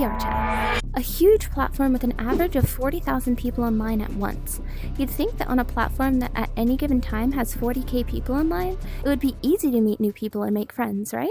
VRchat, a huge platform with an average of 40,000 people online at once. You'd think that on a platform that at any given time has 40k people online, it would be easy to meet new people and make friends, right?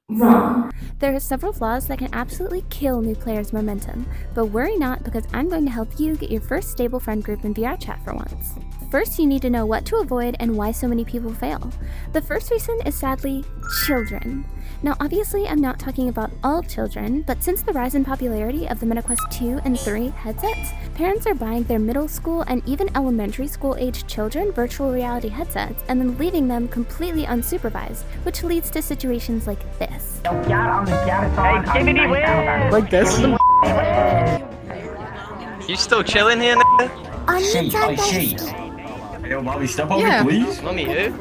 Wrong. There are several flaws that can absolutely kill new players' momentum, but worry not because I'm going to help you get your first stable friend group in VRchat for once. First, you need to know what to avoid and why so many people fail. The first reason is sadly, children. Now obviously I'm not talking about all children, but since the rise in popularity of the MetaQuest 2 and 3 headsets, parents are buying their middle school and even elementary school aged children virtual reality headsets and then leaving them completely unsupervised, which leads to situations like this. Like this? You still chilling here, Yo, Mommy, step over, please. Mommy, who?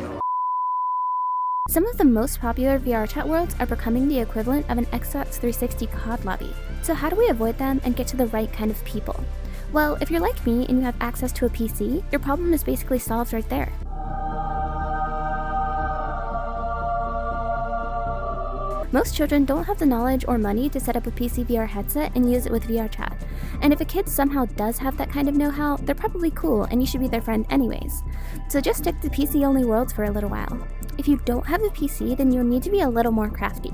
Some of the most popular VRchat worlds are becoming the equivalent of an Xbox 360 COD lobby. So how do we avoid them and get to the right kind of people? Well, if you're like me and you have access to a PC, your problem is basically solved right there. Most children don't have the knowledge or money to set up a PC VR headset and use it with VRchat. And if a kid somehow does have that kind of know-how, they're probably cool and you should be their friend anyways. So just stick to PC-only worlds for a little while. If you don't have a PC, then you'll need to be a little more crafty.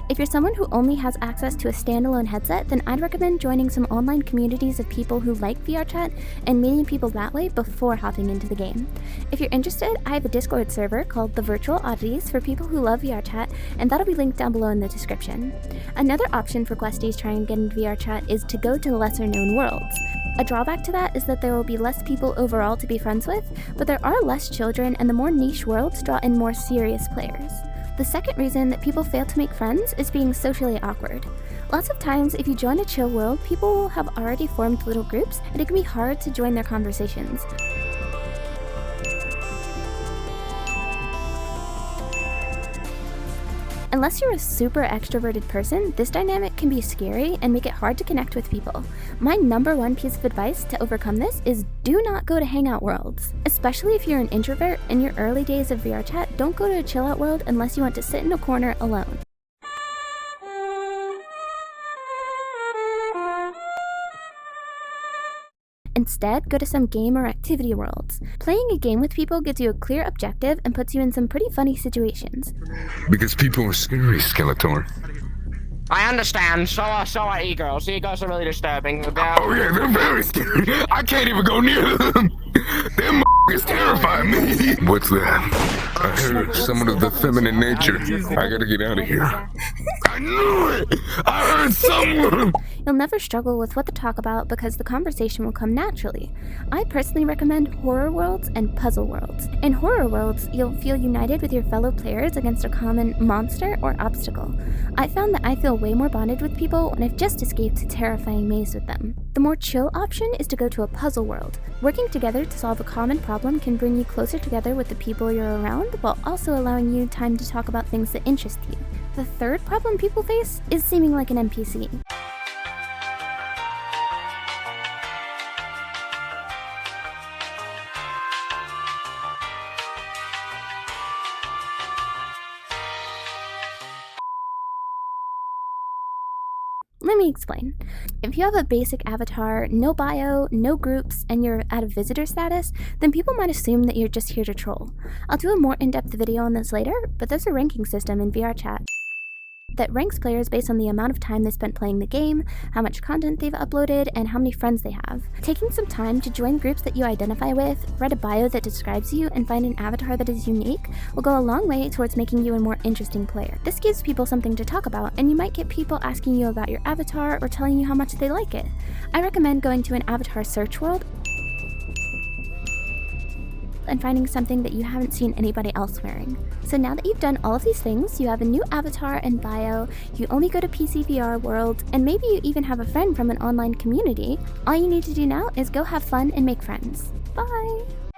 If you're someone who only has access to a standalone headset, then I'd recommend joining some online communities of people who like VRchat and meeting people that way before hopping into the game. If you're interested, I have a Discord server called The Virtual Oddities for people who love VRchat, and that'll be linked down below in the description. Another option for questies trying to get into VRchat is to go to lesser known worlds. A drawback to that is that there will be less people overall to be friends with, but there are less children and the more niche worlds draw in more serious players. The second reason that people fail to make friends is being socially awkward. Lots of times, if you join a chill world, people will have already formed little groups and it can be hard to join their conversations. Unless you're a super extroverted person, this dynamic can be scary and make it hard to connect with people. My #1 piece of advice to overcome this is do not go to hangout worlds. Especially if you're an introvert, in your early days of VRchat, don't go to a chill out world unless you want to sit in a corner alone. Instead, go to some game or activity worlds. Playing a game with people gives you a clear objective and puts you in some pretty funny situations. Because people are scary, Skeletor. I understand. So are e-girls. E-girls are really disturbing. Oh yeah, they're very scary. I can't even go near them. Them is terrifying me. What's that? I heard someone of the feminine nature. I gotta get out of here. I knew it! I heard someone! You'll never struggle with what to talk about because the conversation will come naturally. I personally recommend horror worlds and puzzle worlds. In horror worlds, you'll feel united with your fellow players against a common monster or obstacle. I found that I feel way more bonded with people when I've just escaped a terrifying maze with them. The more chill option is to go to a puzzle world. Working together to solve a common problem can bring you closer together with the people you're around, while also allowing you time to talk about things that interest you. The third problem people face is seeming like an NPC. Let me explain. If you have a basic avatar, no bio, no groups, and you're at a visitor status, then people might assume that you're just here to troll. I'll do a more in-depth video on this later, but there's a ranking system in VRchat that ranks players based on the amount of time they spent playing the game, how much content they've uploaded, and how many friends they have. Taking some time to join groups that you identify with, write a bio that describes you, and find an avatar that is unique will go a long way towards making you a more interesting player. This gives people something to talk about, and you might get people asking you about your avatar or telling you how much they like it. I recommend going to an avatar search world and finding something that you haven't seen anybody else wearing. So now that you've done all of these things, you have a new avatar and bio, you only go to PC VR world, and maybe you even have a friend from an online community, all you need to do now is go have fun and make friends. Bye!